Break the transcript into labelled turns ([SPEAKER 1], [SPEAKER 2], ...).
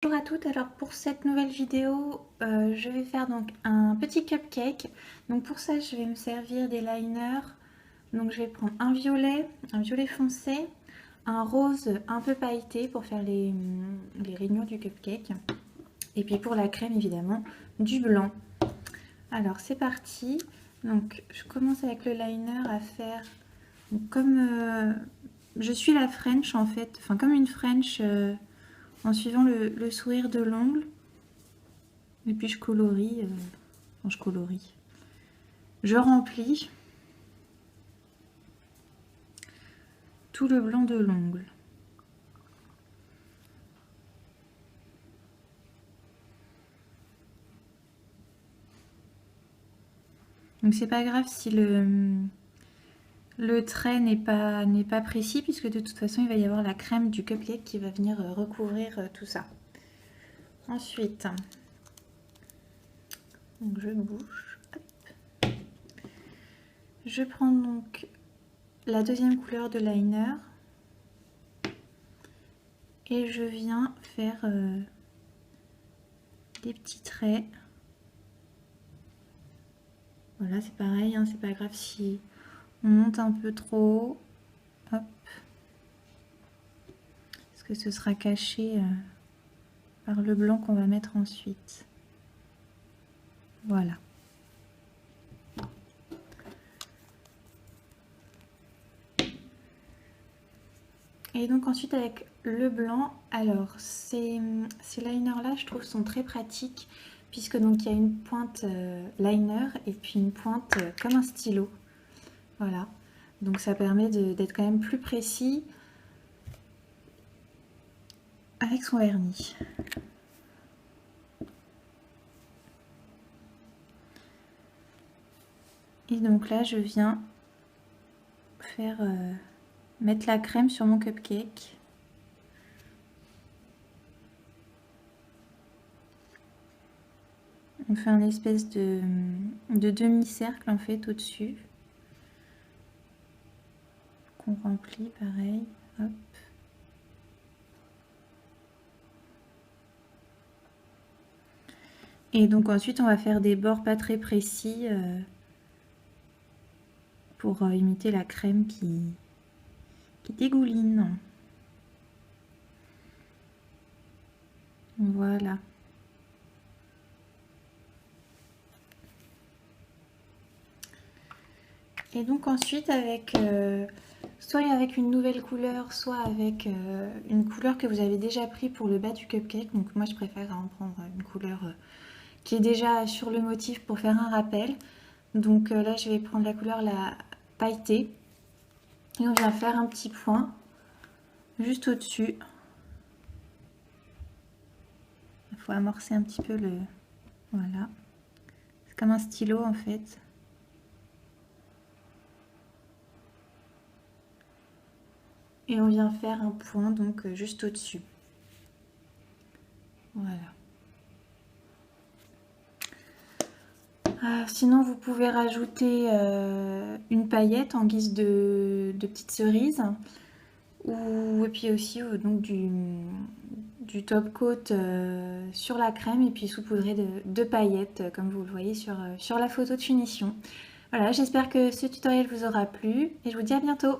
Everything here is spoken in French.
[SPEAKER 1] Bonjour à toutes, alors pour cette nouvelle vidéo, je vais faire donc un petit cupcake. Donc pour ça, je vais me servir des liners. Donc je vais prendre un violet foncé, un rose un peu pailleté pour faire les rainures du cupcake. Et puis pour la crème, évidemment, du blanc. Alors c'est parti. Donc je commence avec le liner à faire comme je suis la French en fait, enfin comme une French. En suivant le sourire de l'ongle. Et puis je colorie, enfin je colorie. Je remplis tout le blanc de l'ongle. Donc c'est pas grave si le trait n'est pas précis, puisque de toute façon il va y avoir la crème du cupcake qui va venir recouvrir tout ça. Ensuite, donc je bouche. Hop. Je prends donc la deuxième couleur de liner et je viens faire des petits traits. Voilà, c'est pareil, hein, c'est pas grave si on monte un peu trop haut. Hop. Parce que ce sera caché par le blanc qu'on va mettre ensuite. Voilà. Et donc ensuite avec le blanc, alors ces liners là je trouve sont très pratiques puisque donc il y a une pointe liner et puis une pointe comme un stylo. Voilà. Donc ça permet d'être quand même plus précis avec son vernis. Et donc là je viens faire mettre la crème sur mon cupcake. On fait un espèce de demi-cercle en fait au-dessus. Qu'on remplit pareil. Hop. Et donc ensuite on va faire des bords pas très précis pour imiter la crème qui dégouline. Voilà. Et donc ensuite avec soit avec une nouvelle couleur, soit avec une couleur que vous avez déjà pris pour le bas du cupcake. Donc moi je préfère en prendre une couleur qui est déjà sur le motif pour faire un rappel. Donc là je vais prendre la couleur la pailletée et on vient faire un petit point juste au-dessus. Il faut amorcer un petit peu le... Voilà. C'est comme un stylo en fait. Et on vient faire un point donc juste au-dessus. Voilà. Sinon vous pouvez rajouter une paillette en guise de petite cerise. Et puis aussi donc du top coat sur la crème et puis saupoudré de paillettes comme vous le voyez sur la photo de finition. Voilà, j'espère que ce tutoriel vous aura plu et je vous dis à bientôt.